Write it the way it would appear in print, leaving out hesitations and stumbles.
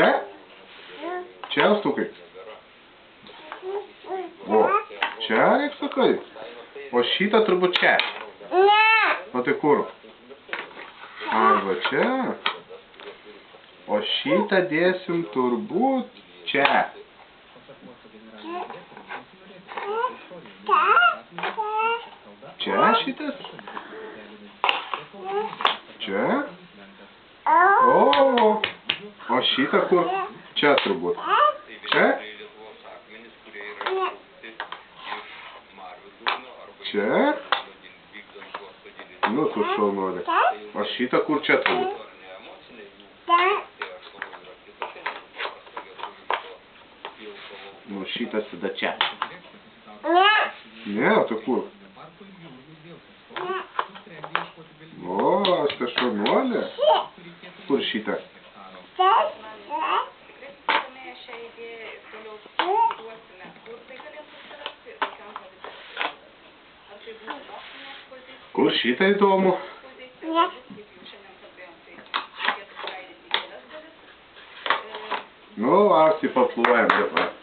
Čia? Čia austukai? O, čia reik sakai? O šitą turbūt čia? O tai kur? Arba čia? O šitą dėsim turbūt čia. Čia šitas? Čia? O šitą kur? Čia turbūt. Čia? Čia? Nu, tu šaunuolė. O šitą kur čia turbūt? Nu, šitas tada čia. Ne, o tu kur? O, aš ta šaunuolė. Kur šitą? Kur šitą įdomu? Nu, apsipapluojam dabar.